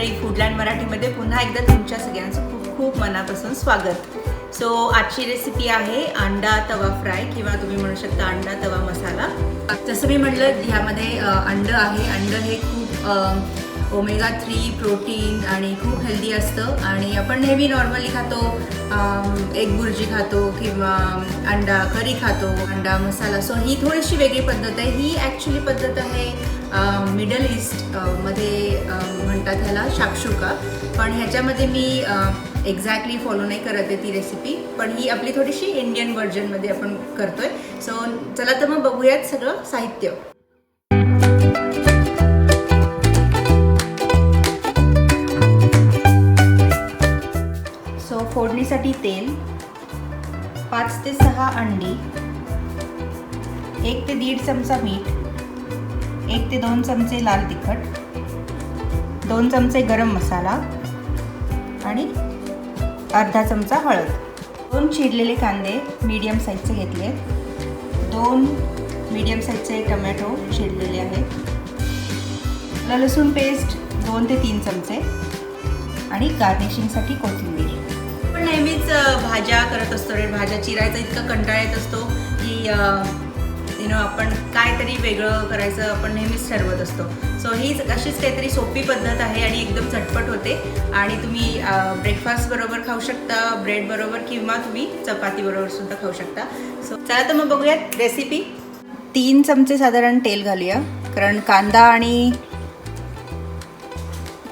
मंडळी, फूडलँड मराठीमध्ये पुन्हा एकदा तुमच्या सगळ्यांचं खूप खूप मनापासून स्वागत। सो आजची रेसिपी आहे अंडा तवा फ्राय किंवा तुम्ही म्हणू शकता अंडा तवा मसाला। जसं मी म्हटलं ह्यामध्ये अंड आहे। अंड हे खूप ओमेगा 3 प्रोटीन आणि खूप हेल्दी असतं आणि आपण नेहमी नॉर्मली खातो, एग बुर्जी खातो किंवा अंडा करी खातो, अंडा मसाला। सो ही थोडीशी वेगळी पद्धत आहे। ही ॲक्च्युली पद्धत आहे मिडल ईस्ट मध्ये म्हणतात ह्याला शाक्षुका, पण ह्याच्यामध्ये मी एक्झॅक्टली फॉलो नाही करत आहे ती रेसिपी, पण ही आपली थोडीशी इंडियन व्हर्जनमध्ये आपण करतोय। सो चला तर मग बघूयात सगळं साहित्य। सो फोडणीसाठी तेल, 5 ते 6 अंडी, 1 ते 1.5 चमचा मीठ, 1 ते 2 चमचे लाल तिखट, 2 चमचे गरम मसाला आणि अर्धा चमचा हळद, 2 चिरलेले कांदे मीडियम साईजचे घेतले, 2 मीडियम साईजचे टोमॅटो चिरलेले आहेत, लसूण पेस्ट 2 ते 3 चमचे आणि गार्निशिंगसाठी कोथिंबीर। आपण नेहमीच भाज्या करत असतो रे, भाज्या चिरायचा इतका कंटाळा येत असतो की आपण काहीतरी वेगळं करायचं आपण नेहमीच ठरवत असतो। सो ही अशीच काहीतरी सोपी पद्धत आहे आणि एकदम झटपट होते आणि तुम्ही ब्रेकफास्ट बरोबर खाऊ शकता, ब्रेड बरोबर किंवा तुम्ही चपाती बरोबर सुद्धा खाऊ शकता। सो चला तर मग बघूयात रेसिपी। 3 चमचे साधारण तेल घालूया, कारण कांदा आणि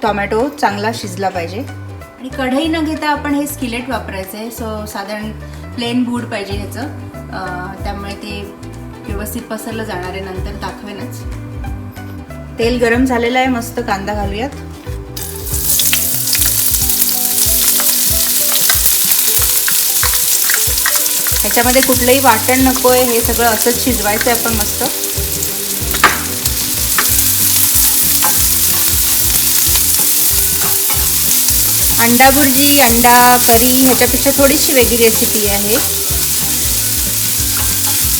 टोमॅटो चांगला शिजला पाहिजे आणि कढई न घेता आपण हे स्किलेट वापरायचं आहे। सो साधारण प्लेन बूड पाहिजे ह्याचं, त्यामुळे ते व्यवस्थित पसरलं जाणार आहे, नंतर दाखवेनच। तेल गरम झालेलं आहे, मस्त कांदा घालूयात। ह्याच्यामध्ये कुठलंही वाटण नको आहे, हे सगळं असंच शिजवायचं आहे आपण मस्त। अंडा बुर्जी, अंडा करी ह्याच्यापेक्षा थोडीशी वेगळी रेसिपी आहे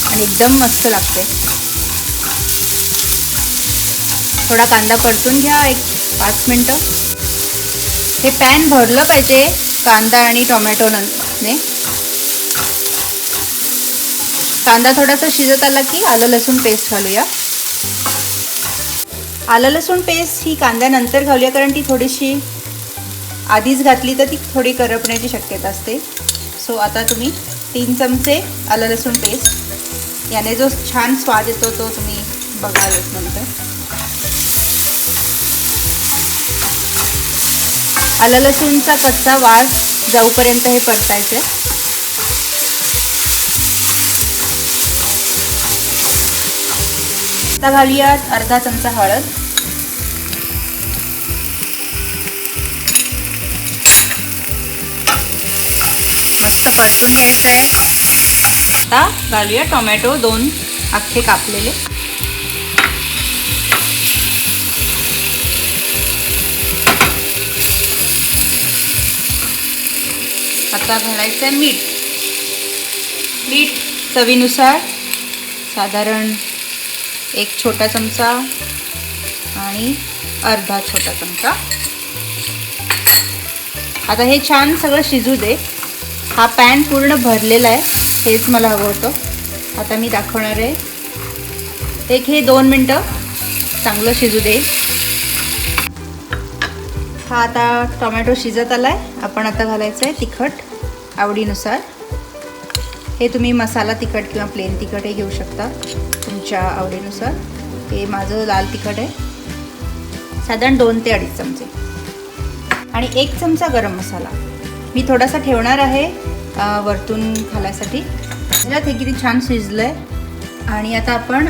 आणि एकदम मस्त लागते। थोडा कांदा परतून घ्या, एक 5 मिनटं। हे पॅन भरलं पाहिजे कांदा आणि टोमॅटोने। कांदा थोडासा शिजत आला की आलं लसूण पेस्ट घालूया। आलं लसूण पेस्ट ही कांद्यानंतर घालूया, कारण ती थोडीशी आधीच घातली तर ती थोडी करपण्याची शक्यता असते। सो आता तुम्ही 3 चमचे आलं लसूण पेस्ट, याने जो छान स्वाद येतो तो तुम्ही बघालच नंतर। आलं लसूणचा कच्चा वास जाऊपर्यंत हे परतायचं आहे। आता घालूयात अर्धा चमचा हळद, मस्त परतून घ्यायचं आहे। आता घालूया टोमॅटो 2 अख्खे कापलेले, आता घालायचं आहे मीठ। मीठ चवीनुसार, साधारण 1 छोटा चमचा आणि अर्धा छोटा चमचा। आता हे छान सगळं शिजू दे। हा पॅन पूर्ण भरलेला आहे, हेच मला हवं होतं। आता मी दाखवणार आहे, हे 2 मिनटं चांगलं शिजू दे। हा आता टोमॅटो शिजत आला आहे। आपण आता घालायचं आहे तिखट आवडीनुसार। हे तुम्ही मसाला तिखट किंवा प्लेन तिखट हे घेऊ शकता तुमच्या आवडीनुसार। हे माझं लाल तिखट आहे, साधारण 2 ते 2.5 चमचे आणि 1 चमचा गरम मसाला। मी थोडासा ठेवणार आहे वरतून घालायसाठी। ह्याच्यात हे किती छान शिजलं आहे आणि आता आपण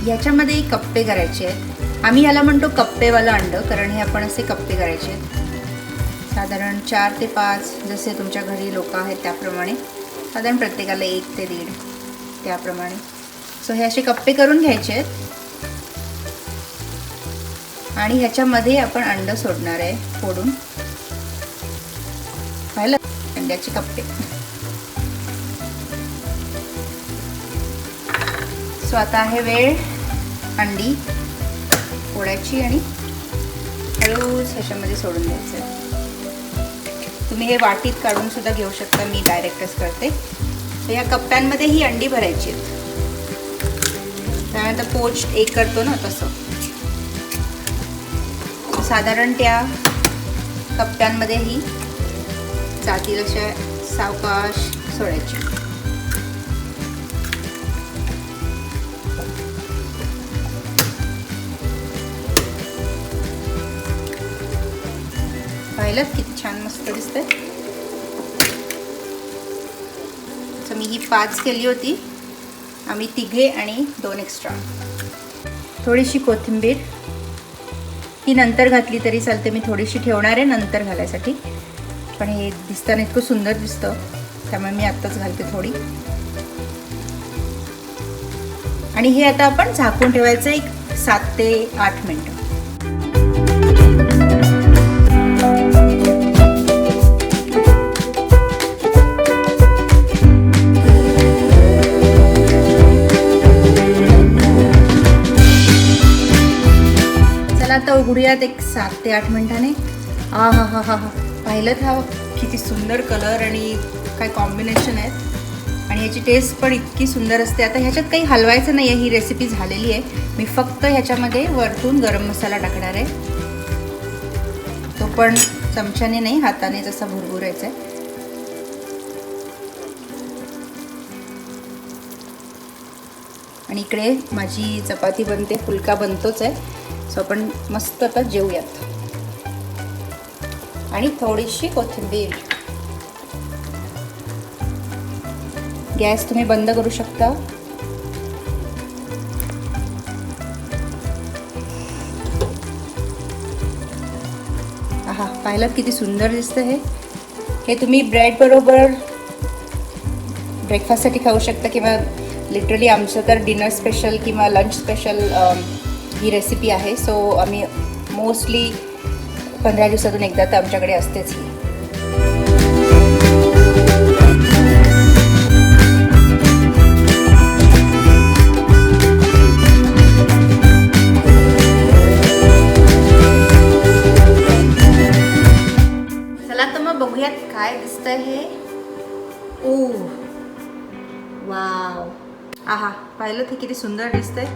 याच्यामध्ये कप्पे करायचे आहेत। आम्ही ह्याला म्हणतो कप्पेवाला अंडं, कारण हे आपण असे कप्पे करायचे आहेत, साधारण 4 ते 5 जसे तुमच्या घरी लोक आहेत त्याप्रमाणे, साधारण प्रत्येकाला 1 ते 1.5 त्याप्रमाणे। सो हे असे कप्पे करून घ्यायचे आहेत आणि ह्याच्यामध्ये आपण अंडं सोडणार आहे फोडून। पाहिलं, अंड्याचे कप्पे। सो आता आहे वेळ अंडी फोडायची आणि हळूच ह्याच्यामध्ये सोडून द्यायचं आहे. तुम्ही हे वाटीत काढून सुद्धा घेऊ शकता, मी डायरेक्टच करते. तर या कप्प्यांमध्ये ही अंडी भरायची आहेत. त्यानंतर पोच एक करतो ना तसं साधारण त्या कप्प्यांमध्ये ही जातील अशा सावकाश सोडायची. पाहिलं किती छान मस्त दिसतंय. तर मी ही 5 केली होती, आम्ही 3 आणि 2 एक्स्ट्रा. थोडीशी कोथिंबीर ही नंतर घातली तरी चालते, मी थोडीशी ठेवणार आहे नंतर घालायसाठी, पण हे दिसताना इतकं सुंदर दिसतं त्यामुळे मी आत्ताच घालते थोडी. आणि हे आता आपण झाकून ठेवायचं एक 7 ते 8 मिनिटं. आता उघडूयात एक 7 ते 8 मिनिटाने. हा हा हा हा हा पाहिलं हा किती सुंदर कलर आणि काय कॉम्बिनेशन आहेत, आणि ह्याची टेस्ट पण इतकी सुंदर असते. आता ह्याच्यात काही हलवायचं नाही आहे, ही रेसिपी झालेली आहे. मी फक्त ह्याच्यामध्ये वरतून गरम मसाला टाकणार आहे, तो पण चमच्याने नाही हाताने जसा भुरभुरायचा आहे. आणि इकडे माझी चपाती बनते, फुलका बनतोच आहे. सो आपण मस्त आता जेवूयात. आणि थोडीशी कोथिंबीर. गॅस तुम्ही बंद करू शकता. आहा पाहिलं किती सुंदर दिसतं हे तुम्ही ब्रेड बरोबर ब्रेकफास्टसाठी खाऊ शकता, किंवा लिटरली आमचं तर डिनर स्पेशल किंवा लंच स्पेशल ही रेसिपी आहे. सो आम्ही मोस्टली 15 दिवसातून एकदा तर आमच्याकडे असतेच ही. चला तर मग बघूयात काय दिसतंय हे. ओ वाव, आहा पाहिलं ते किती सुंदर दिसतंय.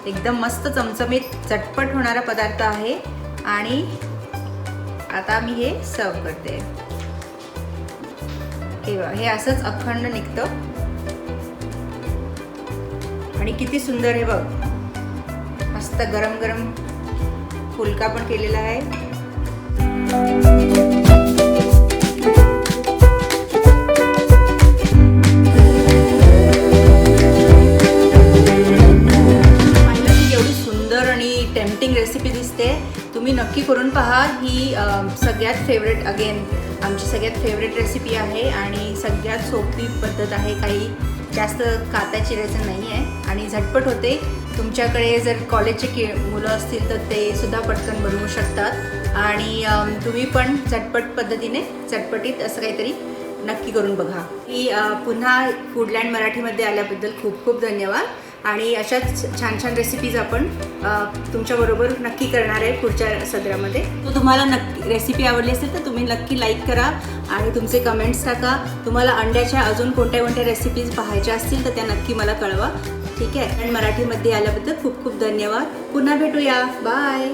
एकदम मस्त चमचमीत झटपट होणारा पदार्थ आहे. आणि आता मी हे सर्व करते. हे असंच अखंड निघतं आणि किती सुंदर हे बघ. मस्त गरम गरम फुलका पण केलेला आहे. टेम्पटिंग रेसिपी दिसते, तुम्ही नक्की करून पहा. ही सगळ्यात फेवरेट, अगेन आमची सगळ्यात फेवरेट रेसिपी आहे आणि सगळ्यात सोपी पद्धत आहे. काही जास्त कात्या चिरायचं नाही आहे आणि झटपट होते. तुमच्याकडे जर कॉलेजचे मुलं असतील तर ते सुद्धा पटकन बनवू शकतात. आणि तुम्ही पण झटपट पद्धतीने चटपटीत असं काहीतरी नक्की करून बघा. ही पुन्हा फूडलँड मराठीमध्ये आल्याबद्दल खूप खूप धन्यवाद. आणि अशाच छान छान रेसिपीज आपण तुमच्याबरोबर नक्की करणार आहे पुढच्या सदरामध्ये. तो तुम्हाला नक्की रेसिपी आवडली असेल तर तुम्ही नक्की लाईक करा आणि तुमचे कमेंट्स टाका. तुम्हाला अंड्याच्या अजून कोणत्या कोणत्या रेसिपीज पाहायच्या असतील तर त्या नक्की मला कळवा. ठीक आहे. आणि मराठीमध्ये आल्याबद्दल खूप खूप धन्यवाद. पुन्हा भेटूया. बाय.